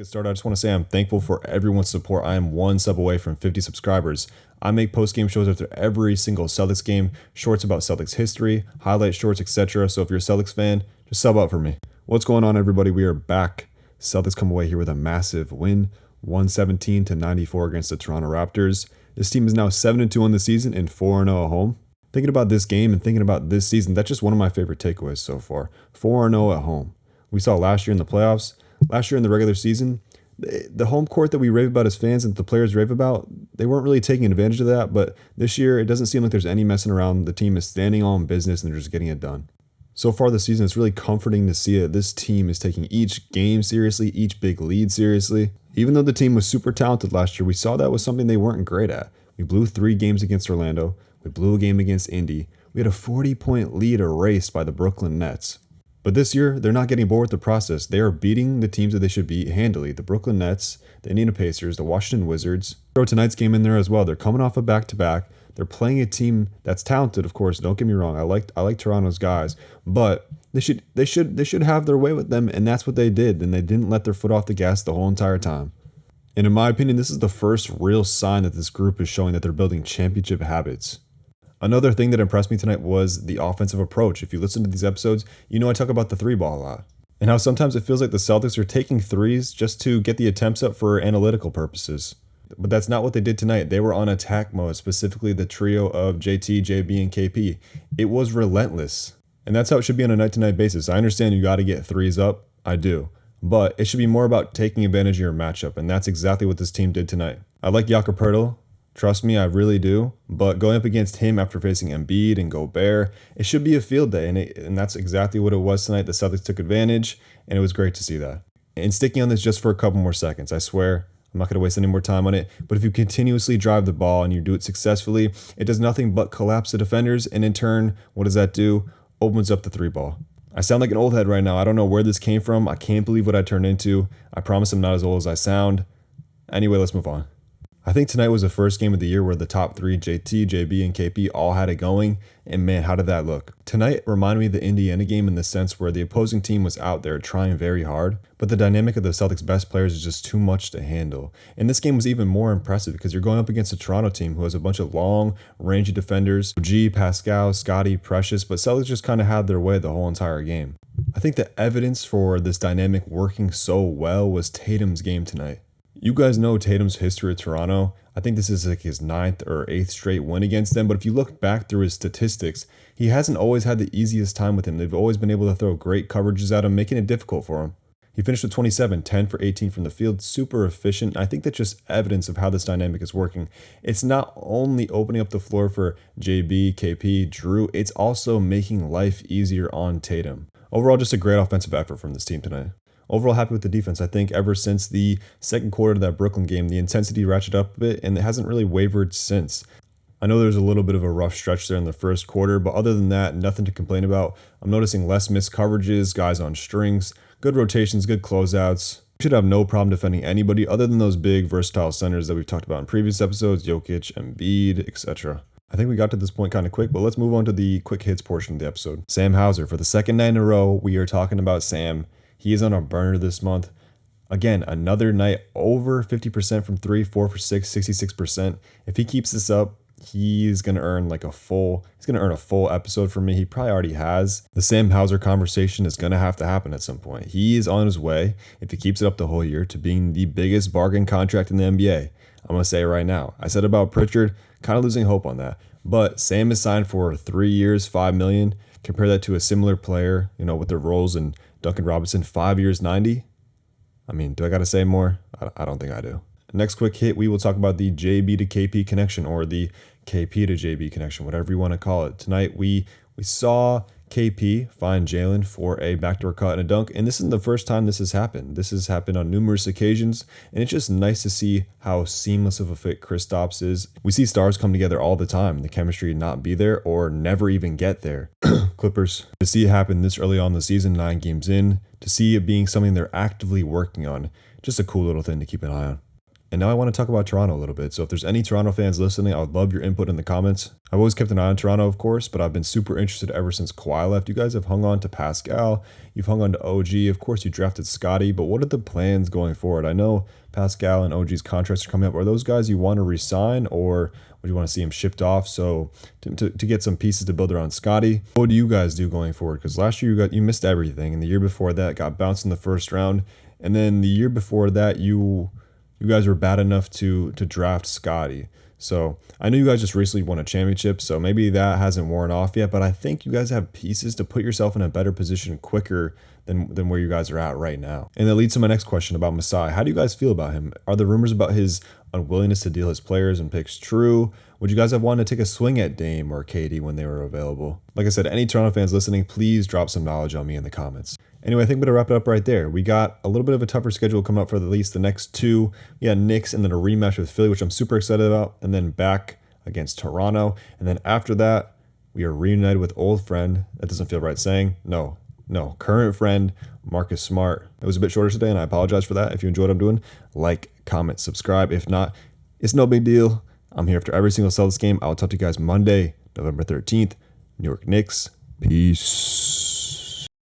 Get started. I just want to say I'm thankful for everyone's support. I am one sub away from 50 subscribers. I make post-game shows after every single Celtics game, shorts about Celtics history, highlight shorts, etc. So if you're a Celtics fan, just sub up for me. What's going on, everybody? We are back. Celtics come away here with a massive win, 117-94 against the Toronto Raptors. This team is now 7-2 on the season and 4-0 at home. Thinking about this game and thinking about this season, that's just one of my favorite takeaways so far. 4-0 at home. We saw last year in the playoffs. Last year in the regular season, the home court that we rave about as fans and the players rave about, they weren't really taking advantage of that. But this year, it doesn't seem like there's any messing around. The team is standing on business and they're just getting it done. So far this season, it's really comforting to see that this team is taking each game seriously, each big lead seriously. Even though the team was super talented last year, we saw that was something they weren't great at. We blew 3 games against Orlando. We blew a game against Indy. We had a 40-point lead erased by the Brooklyn Nets. But this year, they're not getting bored with the process. They are beating the teams that they should beat handily. The Brooklyn Nets, the Indiana Pacers, the Washington Wizards. Throw tonight's game in there as well. They're coming off a back-to-back. They're playing a team that's talented, of course. Don't get me wrong. I like Toronto's guys, but they should have their way with them, and that's what they did. And they didn't let their foot off the gas the whole entire time. And in my opinion, this is the first real sign that this group is showing that they're building championship habits. Another thing that impressed me tonight was the offensive approach. If you listen to these episodes, you know I talk about the 3-ball a lot. And how sometimes it feels like the Celtics are taking threes just to get the attempts up for analytical purposes. But that's not what they did tonight. They were on attack mode, specifically the trio of JT, JB, and KP. It was relentless. And that's how it should be on a night-to-night basis. I understand you got to get threes up. I do. But it should be more about taking advantage of your matchup. And that's exactly what this team did tonight. I like Jakob Poeltl. Trust me, I really do. But going up against him after facing Embiid and Gobert, it should be a field day. And that's exactly what it was tonight. The Celtics took advantage, and it was great to see that. And sticking on this just for a couple more seconds, I swear, I'm not going to waste any more time on it. But if you continuously drive the ball and you do it successfully, it does nothing but collapse the defenders. And in turn, what does that do? Opens up the 3-ball. I sound like an old head right now. I don't know where this came from. I can't believe what I turned into. I promise I'm not as old as I sound. Anyway, let's move on. I think tonight was the first game of the year where the top 3, JT, JB, and KP, all had it going, and man, how did that look? Tonight reminded me of the Indiana game in the sense where the opposing team was out there trying very hard, but the dynamic of the Celtics' best players is just too much to handle. And this game was even more impressive because you're going up against a Toronto team who has a bunch of long, rangy defenders, G, Pascal, Scotty, Precious, but Celtics just kind of had their way the whole entire game. I think the evidence for this dynamic working so well was Tatum's game tonight. You guys know Tatum's history at Toronto. I think this is like his 9th or 8th straight win against them. But if you look back through his statistics, he hasn't always had the easiest time with him. They've always been able to throw great coverages at him, making it difficult for him. He finished with 27, 10 for 18 from the field, super efficient. I think that's just evidence of how this dynamic is working. It's not only opening up the floor for JB, KP, Drew, it's also making life easier on Tatum. Overall, just a great offensive effort from this team tonight. Overall, happy with the defense. I think ever since the second quarter of that Brooklyn game, the intensity ratcheted up a bit, and it hasn't really wavered since. I know there's a little bit of a rough stretch there in the first quarter, but other than that, nothing to complain about. I'm noticing less missed coverages, guys on strings, good rotations, good closeouts. We should have no problem defending anybody other than those big, versatile centers that we've talked about in previous episodes, Jokic, Embiid, etc. I think we got to this point kind of quick, but let's move on to the quick hits portion of the episode. Sam Hauser. For the second night in a row, we are talking about Sam. He is on a burner this month. Again, another night over 50% from 3, 4 for 6, 66%. If he keeps this up, he's going to earn a full episode from me. He probably already has. The Sam Hauser conversation is going to have to happen at some point. He is on his way, if he keeps it up the whole year, to being the biggest bargain contract in the NBA. I'm going to say it right now. I said about Pritchard, kind of losing hope on that. But Sam is signed for 3 years, $5 million. Compare that to a similar player, with their roles in Duncan Robinson, 5 years, 90. I mean, do I got to say more? I don't think I do. Next quick hit, we will talk about the JB to KP connection, or the KP to JB connection, whatever you want to call it. Tonight, we saw KP find Jalen for a backdoor cut and a dunk, and this isn't the first time this has happened. This has happened on numerous occasions, and it's just nice to see how seamless of a fit Kristaps is. We see stars come together all the time, the chemistry not be there or never even get there. Clippers. To see it happen this early on in the season, 9 games in, to see it being something they're actively working on, just a cool little thing to keep an eye on. And now I want to talk about Toronto a little bit. So if there's any Toronto fans listening, I would love your input in the comments. I've always kept an eye on Toronto, of course, but I've been super interested ever since Kawhi left. You guys have hung on to Pascal. You've hung on to OG. Of course, you drafted Scotty, but what are the plans going forward? I know Pascal and OG's contracts are coming up. Are those guys you want to re-sign, or would you want to see him shipped off so to get some pieces to build around Scotty? What do you guys do going forward? Because last year you missed everything, and the year before that got bounced in the first round, and then the year before that you guys were bad enough to draft Scotty. So I know you guys just recently won a championship, so maybe that hasn't worn off yet, but I think you guys have pieces to put yourself in a better position quicker than where you guys are at right now. And that leads to my next question about Masai. How do you guys feel about him? Are the rumors about his unwillingness to deal his players and picks true? Would you guys have wanted to take a swing at Dame or KD when they were available? Like I said, any Toronto fans listening, please drop some knowledge on me in the comments. Anyway, I think we're going to wrap it up right there. We got a little bit of a tougher schedule coming up for at least the next two. We got Knicks and then a rematch with Philly, which I'm super excited about, and then back against Toronto. And then after that, we are reunited with old friend. That doesn't feel right saying. No, current friend, Marcus Smart. It was a bit shorter today, and I apologize for that. If you enjoyed what I'm doing, like, comment, subscribe. If not, it's no big deal. I'm here after every single Celtics game. I'll talk to you guys Monday, November 13th. New York Knicks. Peace.